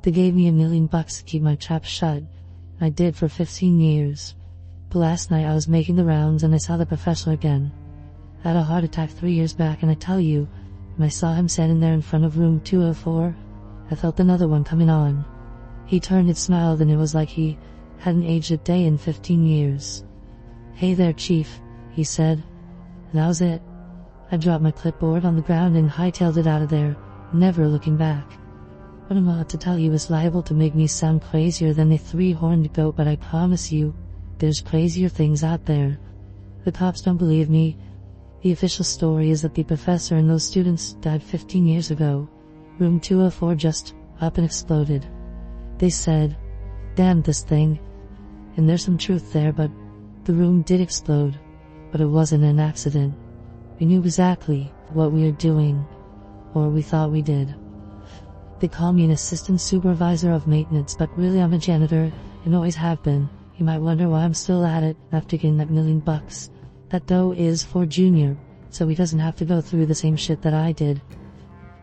They gave me $1 million to keep my trap shut. I did for 15 years. But last night I was making the rounds and I saw the professor again. I had a heart attack 3 years back, and I tell you, when I saw him standing there in front of room 204, I felt another one coming on. He turned and smiled, and it was like he hadn't aged a day in 15 years. "Hey there, Chief," he said. And that was it. I dropped my clipboard on the ground and hightailed it out of there, never looking back. What I'm about to tell you is liable to make me sound crazier than a 3-horned goat, but I promise you, there's crazier things out there. The cops don't believe me. The official story is that the professor and those students died 15 years ago. Room 204 just up and exploded. They said, "Damn this thing." And there's some truth there, but the room did explode. But it wasn't an accident. We knew exactly what we were doing, or we thought we did. They call me an assistant supervisor of maintenance, but really I'm a janitor, and always have been. You might wonder why I'm still at it after getting that $1 million. That dough is for Junior, so he doesn't have to go through the same shit that I did.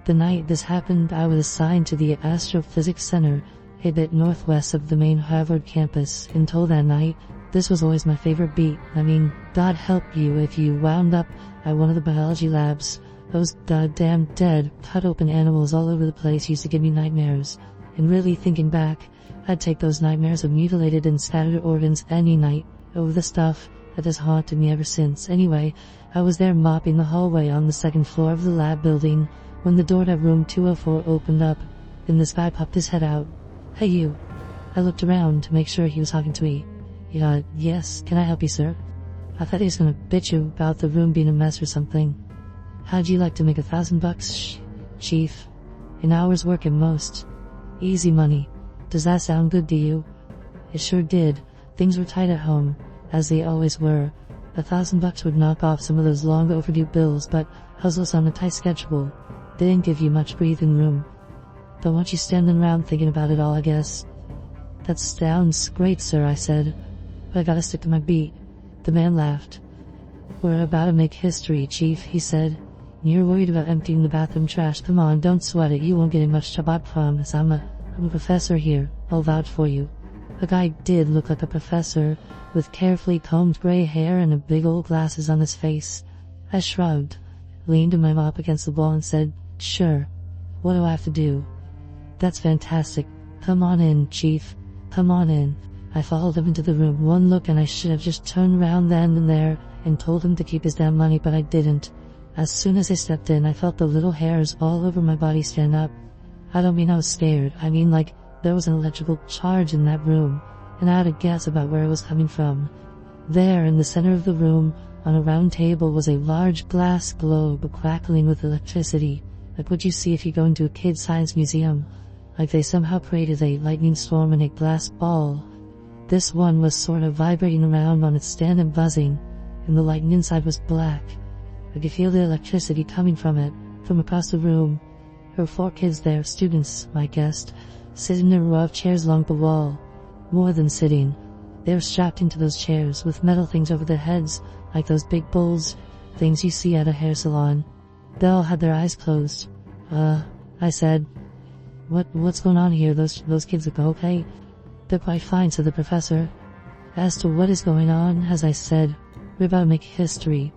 The night this happened, I was assigned to the Astrophysics Center, a bit northwest of the main Harvard campus. Until that night, this was always my favorite beat. I mean, God help you if you wound up at one of the biology labs. Those goddamn dead, cut open animals all over the place used to give me nightmares. And really thinking back, I'd take those nightmares of mutilated and scattered organs any night over the stuff that has haunted me ever since. Anyway, I was there mopping the hallway on the second floor of the lab building when the door to room 204 opened up, and this guy popped his head out. "Hey you." I looked around to make sure he was talking to me. Yes, can I help you, sir?" I thought he was gonna bitch you about the room being a mess or something. "How'd you like to make $1,000, Chief? An hour's work at most. Easy money. Does that sound good to you?" It sure did. Things were tight at home, as they always were. $1,000 would knock off some of those long overdue bills, but hustles on a tight schedule. They didn't give you much breathing room. Don't want you standing around thinking about it all, I guess. "That sounds great, sir," I said. "But I gotta stick to my beat." The man laughed. "We're about to make history, Chief," he said. "You're worried about emptying the bathroom trash. Come on, don't sweat it. You won't get in much trouble, I promise. I'm a professor here. I'll vouch for you." The guy did look like a professor, with carefully combed gray hair and big old glasses on his face. I shrugged, leaned my mop against the wall and said, "Sure. What do I have to do?" "That's fantastic. Come on in, Chief. Come on in." I followed him into the room. One look and I should have just turned around then and there and told him to keep his damn money, but I didn't. As soon as I stepped in, I felt the little hairs all over my body stand up. I don't mean I was scared. I mean like there was an electrical charge in that room, and I had a guess about where it was coming from. There, in the center of the room, on a round table, was a large glass globe crackling with electricity, like what you see if you go into a kid's science museum. Like they somehow created a lightning storm in a glass ball. This one was sort of vibrating around on its stand and buzzing, and the lighting inside was black. I could feel the electricity coming from it, from across the room. There were 4 kids there, students, my guess, sitting in a row of chairs along the wall. More than sitting. They were strapped into those chairs with metal things over their heads, like those big bowls, things you see at a hair salon. They all had their eyes closed. I said, What's going on here? Those kids look okay?" "They're quite fine," said the professor. "As to what is going on, as I said, we're about to make history.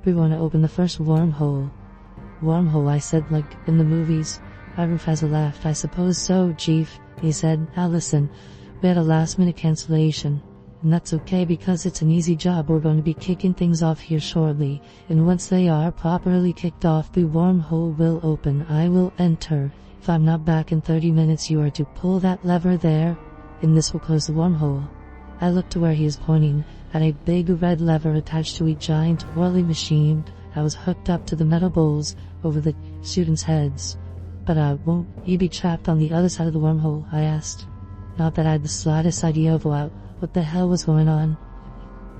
We want to open the first wormhole." "Wormhole," I said, "like in the movies?" My professor laughed. "I suppose so, Chief," he said. "Now listen, we had a last-minute cancellation, and that's okay because it's an easy job. We're going to be kicking things off here shortly, and once they are properly kicked off, the wormhole will open. I will enter. If I'm not back in 30 minutes, you are to pull that lever there, and this will close the wormhole." I looked to where he was pointing, at a big red lever attached to a giant whirling machine that was hooked up to the metal bowls over the students' heads. "But won't you be trapped on the other side of the wormhole?" I asked. Not that I had the slightest idea of what the hell was going on.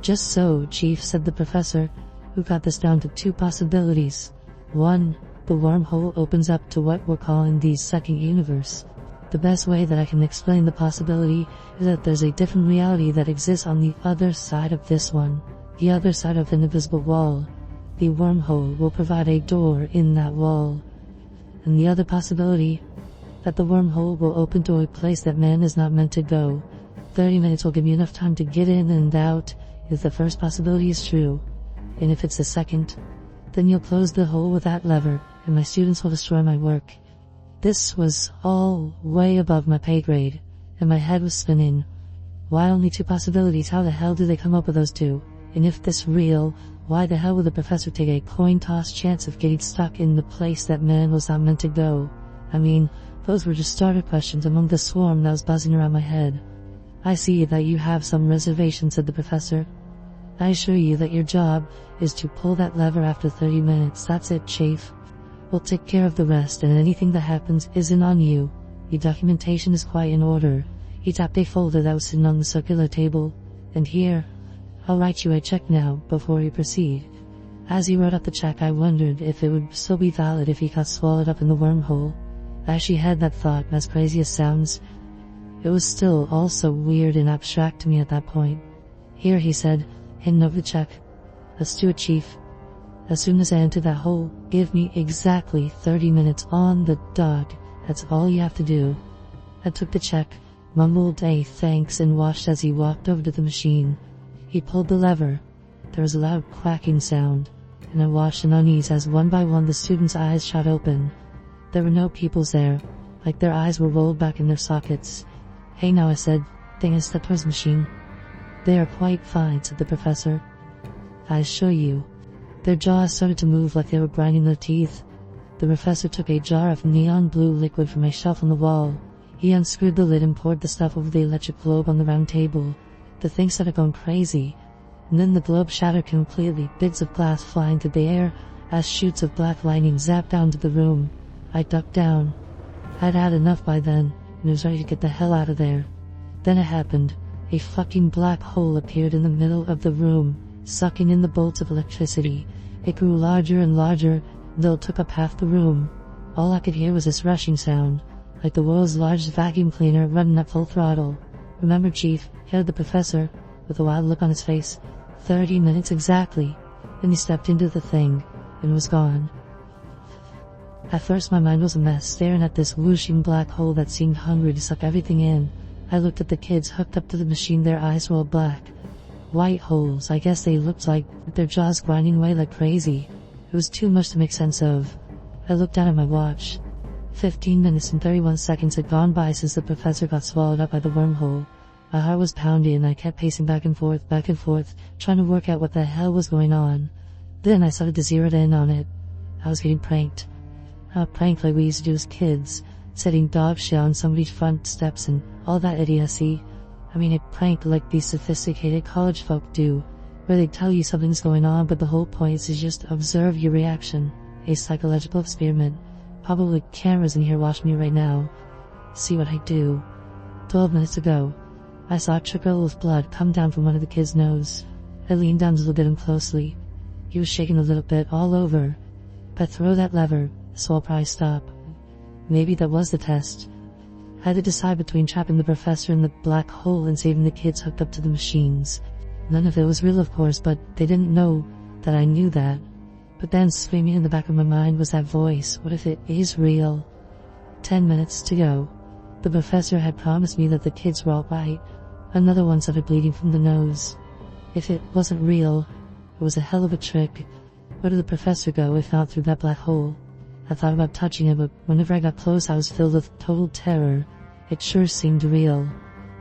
"Just so, Chief," said the professor, who got this down to 2 possibilities. 1, the wormhole opens up to what we're calling the second universe. The best way that I can explain the possibility is that there's a different reality that exists on the other side of this one, the other side of an invisible wall. The wormhole will provide a door in that wall. And the other possibility, that the wormhole will open to a place that man is not meant to go. 30 minutes will give you enough time to get in and out, if the first possibility is true. And if it's the second, then you'll close the hole with that lever, and my students will destroy my work. This was all way above my pay grade, and my head was spinning. Why only 2 possibilities? How the hell do they come up with those 2? And if this real, why the hell would the professor take a coin toss chance of getting stuck in the place that man was not meant to go? I mean, those were just starter questions among the swarm that was buzzing around my head. I see that you have some reservations, said the professor. I assure you that your job is to pull that lever after 30 minutes. That's it, Chief. We'll take care of the rest, and anything that happens isn't on you. Your documentation is quite in order. He tapped a folder that was sitting on the circular table. And here, I'll write you a check now, before we proceed. As he wrote up the check, I wondered if it would still be valid if he got swallowed up in the wormhole. I actually had that thought, as crazy as sounds. It was still also weird and abstract to me at that point. Here, he said, handing over the check. Let's do it, Chief. As soon as I enter that hole, give me exactly 30 minutes on the dot. That's all you have to do. I took the check, mumbled a thanks, and watched as he walked over to the machine. He pulled the lever. There was a loud quacking sound, and I watched in unease as one by one the students' eyes shot open. There were no pupils there, like their eyes were rolled back in their sockets. Hey now, I said, taking a step towards the machine. They are quite fine, said the professor. I assure you. Their jaws started to move like they were grinding their teeth. The professor took a jar of neon blue liquid from a shelf on the wall. He unscrewed the lid and poured the stuff over the electric globe on the round table. The thing started going crazy, and then the globe shattered completely, bits of glass flying through the air as shoots of black lightning zapped down to the room. I ducked down. I'd had enough by then, and was ready to get the hell out of there. Then it happened. A fucking black hole appeared in the middle of the room, sucking in the bolts of electricity. It grew larger and larger until it took up half the room. All I could hear was this rushing sound, like the world's largest vacuum cleaner running at full throttle. Remember, Chief, heard the professor, with a wild look on his face. 30 minutes exactly. Then he stepped into the thing, and was gone. At first my mind was a mess, staring at this whooshing black hole that seemed hungry to suck everything in. I looked at the kids hooked up to the machine, their eyes were all black. White holes, I guess they looked like, with their jaws grinding away like crazy. It was too much to make sense of. I looked down at my watch. 15 minutes and 31 seconds had gone by since the professor got swallowed up by the wormhole. My heart was pounding and I kept pacing back and forth, trying to work out what the hell was going on. Then I started to zero in on it. I was getting pranked. A prank like we used to do as kids, setting dog shit on somebody's front steps and all that idiocy. I mean, a prank like these sophisticated college folk do, where they tell you something's going on but the whole point is to just observe your reaction. A psychological experiment. Probably cameras in here watching me right now. See what I do. 12 minutes ago, I saw a trickle of blood come down from one of the kids' nose. I leaned down to look at him closely. He was shaking a little bit all over. If I throw that lever, so I'll probably stop. Maybe that was the test. I had to decide between trapping the professor in the black hole and saving the kids hooked up to the machines. None of it was real, of course, but they didn't know that I knew that. But then screaming in the back of my mind was that voice. What if it is real? 10 minutes to go. The professor had promised me that the kids were all right. Another one started bleeding from the nose. If it wasn't real, it was a hell of a trick. Where did the professor go if not through that black hole? I thought about touching it, but whenever I got close I was filled with total terror. It sure seemed real.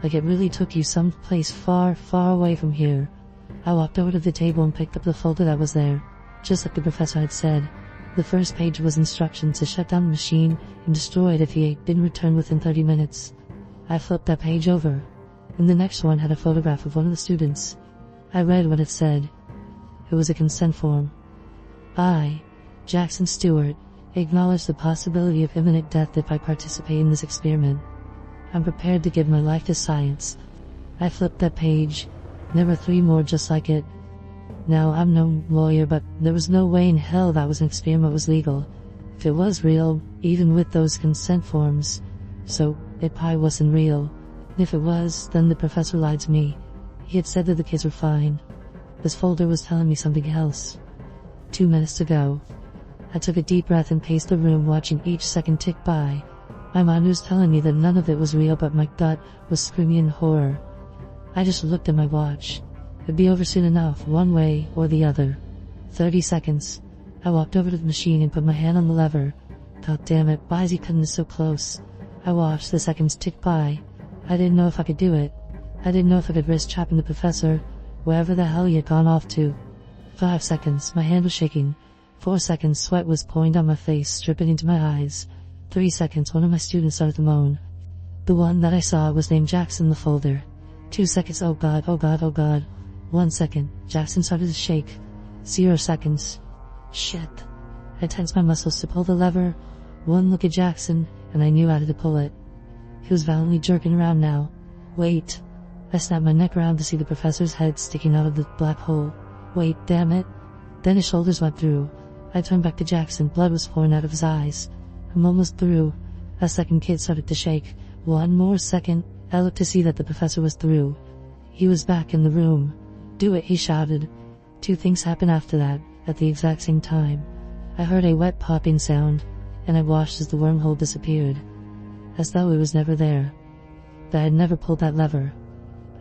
Like it really took you someplace far, far away from here. I walked over to the table and picked up the folder that was there. Just like the professor had said. The first page was instructions to shut down the machine and destroy it if he didn't return within 30 minutes. I flipped that page over, and the next one had a photograph of one of the students. I read what it said. It was a consent form. I, Jackson Stewart, acknowledge the possibility of imminent death if I participate in this experiment. I'm prepared to give my life to science. I flipped that page. There were 3 more just like it. Now, I'm no lawyer, but there was no way in hell that was an experiment was legal. If it was real, even with those consent forms, so it probably wasn't real. And if it was, then the professor lied to me. He had said that the kids were fine. This folder was telling me something else. 2 minutes to go. I took a deep breath and paced the room, watching each second tick by. My mind was telling me that none of it was real, but my gut was screaming in horror. I just looked at my watch. It'd be over soon enough, one way or the other. 30 seconds. I walked over to the machine and put my hand on the lever. God damn it, why is he cutting this so close? I watched the seconds tick by. I didn't know if I could do it. I didn't know if I could risk trapping the professor, wherever the hell he had gone off to. 5 seconds, my hand was shaking. 4 seconds, sweat was pouring down my face, dripping into my eyes. 3 seconds, one of my students started to moan. The one that I saw was named Jackson in the folder. 2 seconds, oh god, oh god, oh god. 1 second, Jackson started to shake. 0 seconds. Shit. I tensed my muscles to pull the lever. One look at Jackson, and I knew how to pull it. He was violently jerking around now. Wait. I snapped my neck around to see the professor's head sticking out of the black hole. Wait, damn it. Then his shoulders went through. I turned back to Jackson, blood was pouring out of his eyes. I'm almost through. A second kid started to shake. 1 more second. I looked to see that the professor was through. He was back in the room. Do it, he shouted. 2 things happened after that, at the exact same time. I heard a wet popping sound, and I watched as the wormhole disappeared. As though it was never there. That I had never pulled that lever.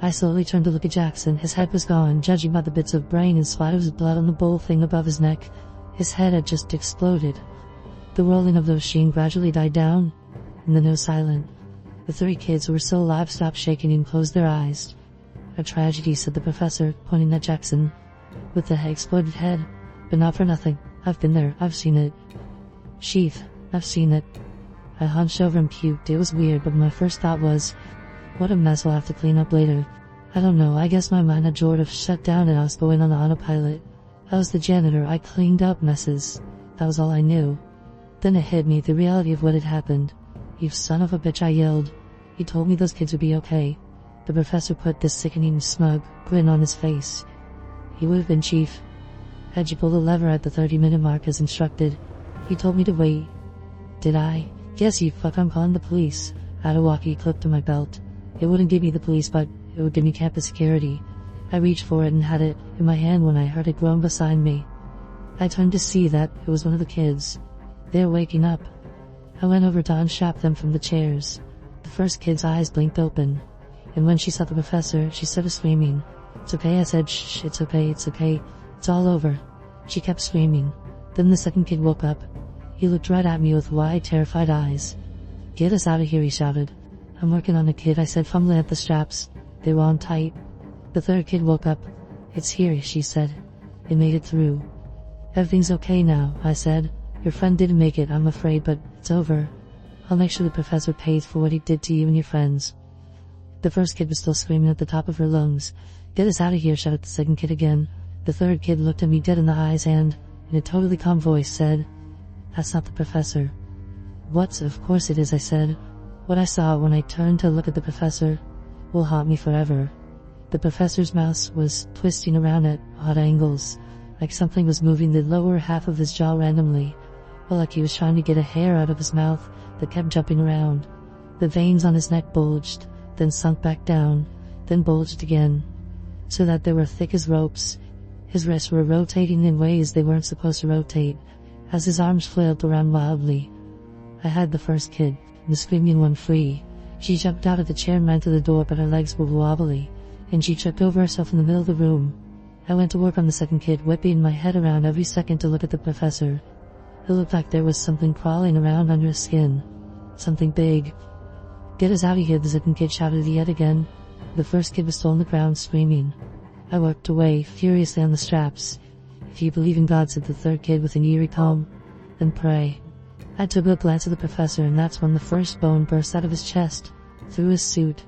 I slowly turned to look at Jackson. His head was gone, judging by the bits of brain and splatters of blood on the bowl thing above his neck. His head had just exploded. The whirling of the machine gradually died down, and then it was silent. The 3 kids who were still alive stopped shaking and closed their eyes. A tragedy, said the professor, pointing at Jackson. With the exploded head. But not for nothing. I've been there, I've seen it. Sheath, I've seen it. I hunched over and puked. It was weird, but my first thought was, what a mess I'll have to clean up later. I don't know, I guess my mind had sort of shut down and I was going on the autopilot. I was the janitor, I cleaned up messes. That was all I knew. Then it hit me, the reality of what had happened. You son of a bitch, I yelled. He told me those kids would be okay. The professor put this sickening, smug grin on his face. He would have been chief. Had you pulled the lever at the 30-minute mark as instructed. He told me to wait. Did I? Yes, you fuck, I'm calling the police. I had a walkie clipped to my belt. It wouldn't give me the police, but it would give me campus security. I reached for it and had it in my hand when I heard a groan beside me. I turned to see that it was one of the kids. They were waking up. I went over to unstrap them from the chairs. The first kid's eyes blinked open, and when she saw the professor, she started screaming. It's okay, I said, shh, it's okay, it's okay. It's all over. She kept screaming. Then the second kid woke up. He looked right at me with wide, terrified eyes. Get us out of here, he shouted. I'm working on a kid, I said, fumbling at the straps. They were on tight. The third kid woke up. It's here, she said. It made it through. Everything's okay now, I said. Your friend didn't make it, I'm afraid, but it's over. I'll make sure the professor pays for what he did to you and your friends. The first kid was still screaming at the top of her lungs. Get us out of here, shouted the second kid again. The third kid looked at me dead in the eyes and, in a totally calm voice, said, That's not the professor. What? Of course it is, I said. What I saw when I turned to look at the professor will haunt me forever. The professor's mouth was twisting around at odd angles, like something was moving the lower half of his jaw randomly, or like he was trying to get a hair out of his mouth that kept jumping around. The veins on his neck bulged, then sunk back down, then bulged again, so that they were thick as ropes. His wrists were rotating in ways they weren't supposed to rotate, as his arms flailed around wildly. I had the first kid, the screaming one, free. She jumped out of the chair and ran to the door, but her legs were wobbly, and she tripped over herself in the middle of the room. I went to work on the second kid, whipping my head around every second to look at the professor. It looked like there was something crawling around under his skin. Something big. Get us out of here, the second kid shouted yet again. The first kid was still on the ground, screaming. I worked away, furiously on the straps. If you believe in God, said the third kid with an eerie calm, then pray. I took a glance at the professor, and that's when the first bone burst out of his chest, through his suit.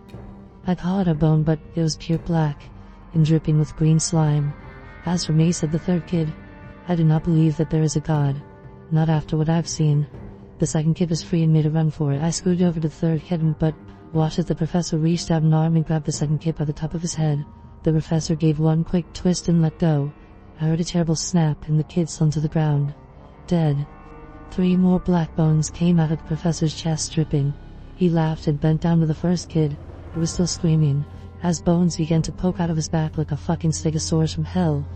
I call it a bone, but it was pure black, and dripping with green slime. As for me, said the third kid, I do not believe that there is a God. Not after what I've seen. The second kid was free and made a run for it. I scooted over to the third kid, but watched as the professor reached out an arm and grabbed the second kid by the top of his head. The professor gave one quick twist and let go. I heard a terrible snap, and the kid slung to the ground. Dead. 3 more black bones came out of the professor's chest, dripping. He laughed and bent down to the first kid, who was still screaming, as bones began to poke out of his back like a fucking stegosaurus from hell.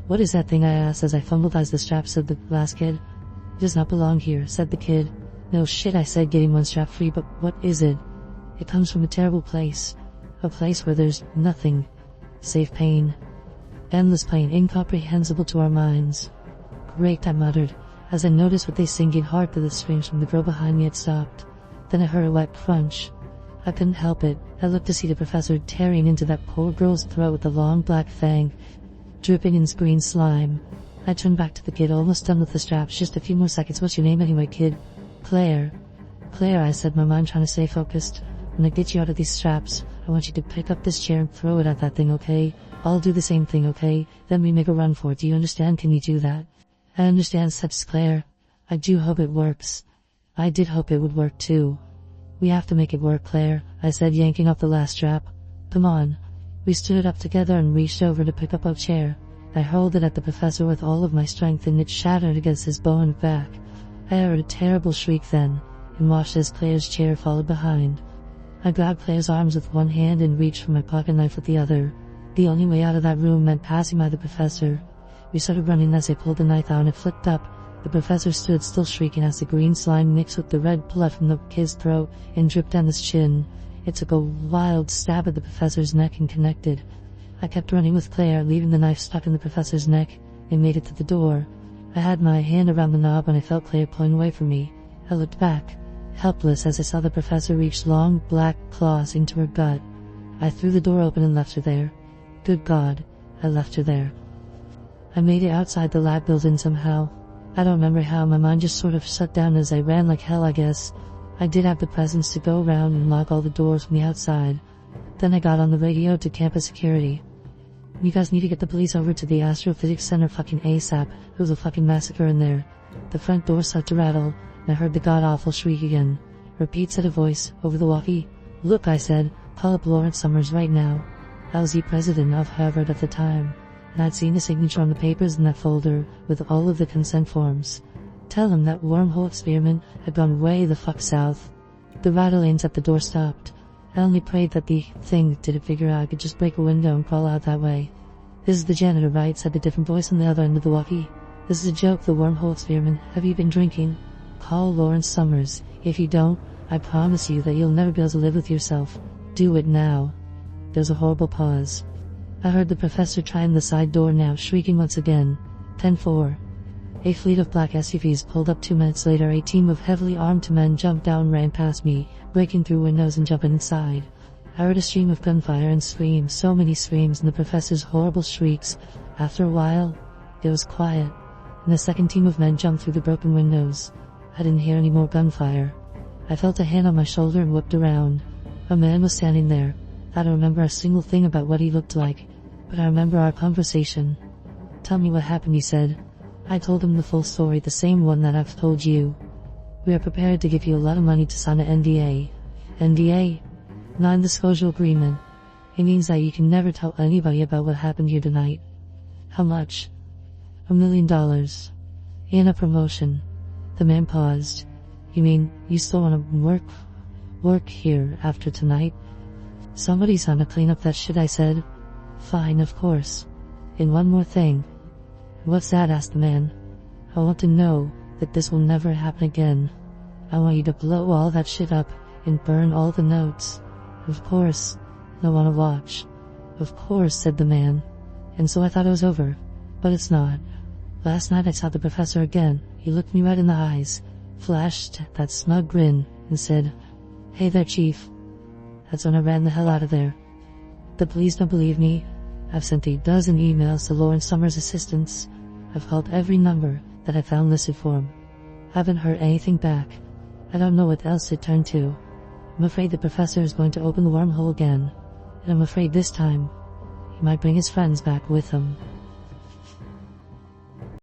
What is that thing, I asked as I fumbled as the straps of the last kid. It does not belong here, said the kid. No shit, I said, getting one strap free, but what is it? It comes from a terrible place. A place where there's nothing save pain. Endless pain, incomprehensible to our minds. Great, I muttered, as I noticed with a sinking heart that the screams from the girl behind me had stopped. Then I heard a wet crunch. I couldn't help it. I looked to see the professor tearing into that poor girl's throat with a long black fang, dripping in green slime. I turned back to the kid, almost done with the straps. Just a few more seconds. What's your name anyway, kid? Claire. Claire, I said, my mind trying to stay focused. When I get you out of these straps, I want you to pick up this chair and throw it at that thing, okay? I'll do the same thing, okay? Then we make a run for it. Do you understand? Can you do that? I understand, said Claire. I do hope it works. I did hope it would work too. We have to make it work, Claire, I said, yanking off the last strap. Come on. We stood up together and reached over to pick up a chair. I hurled it at the professor with all of my strength and it shattered against his bone back. I heard a terrible shriek then, and watched as Claire's chair followed behind. I grabbed Claire's arms with one hand and reached for my pocket knife with the other. The only way out of that room meant passing by the professor. We started running as I pulled the knife out and it flipped up. The professor stood still, shrieking as the green slime mixed with the red blood from the kid's throat and dripped down his chin. It took a wild stab at the professor's neck and connected. I kept running with Claire, leaving the knife stuck in the professor's neck, and made it to the door. I had my hand around the knob and I felt Claire pulling away from me. I looked back, helpless, as I saw the professor reach long black claws into her gut. I threw the door open and left her there. Good God, I left her there. I made it outside the lab building somehow. I don't remember how. My mind just sort of shut down as I ran like hell, I guess. I did have the presence to go around and lock all the doors from the outside. Then I got on the radio to campus security. You guys need to get the police over to the Astrophysics Center fucking ASAP. There was a fucking massacre in there. The front door started to rattle, and I heard the god-awful shriek again. Repeat, said a voice, over the walkie. Look, I said, call up Lawrence Summers right now. I was the president of Harvard at the time, and I'd seen the signature on the papers in that folder with all of the consent forms. Tell him that wormhole experiment had gone way the fuck south. The rattlings at the door stopped. I only prayed that the thing didn't figure out I could just break a window and crawl out that way. This is the janitor, right? Said the different voice on the other end of the walkie. This is a joke, the wormhole experiment. Have you been drinking? Call Lawrence Summers. If you don't, I promise you that you'll never be able to live with yourself. Do it now. There's a horrible pause. I heard the professor trying the side door now, shrieking once again. 10-4. A fleet of black SUVs pulled up. 2 minutes later, a team of heavily armed men jumped down, ran past me, breaking through windows and jumping inside. I heard a stream of gunfire and screams, so many screams, and the professor's horrible shrieks. After a while, it was quiet, and the second team of men jumped through the broken windows. I didn't hear any more gunfire. I felt a hand on my shoulder and whipped around. A man was standing there. I don't remember a single thing about what he looked like, but I remember our conversation. Tell me what happened, he said. I told him the full story, the same one that I've told you. We are prepared to give you a lot of money to sign an NDA. NDA? Non-disclosure agreement. It means that you can never tell anybody about what happened here tonight. How much? $1 million. And a promotion. The man paused. You mean, you still want to work here after tonight? Somebody's gonna clean up that shit, I said. Fine, of course. And one more thing. What's that? Asked the man. I want to know that this will never happen again. I want you to blow all that shit up and burn all the notes. Of course. I wanna watch. Of course, said the man. And so I thought it was over. But it's not. Last night I saw the professor again. He looked me right in the eyes, flashed that smug grin, and said, Hey there, Chief. That's when I ran the hell out of there. The police don't believe me. I've sent a dozen emails to Lawrence Summers' assistants. I've called every number that I found listed for him. Haven't heard anything back. I don't know what else to turn to. I'm afraid the professor is going to open the wormhole again. And I'm afraid this time, he might bring his friends back with him.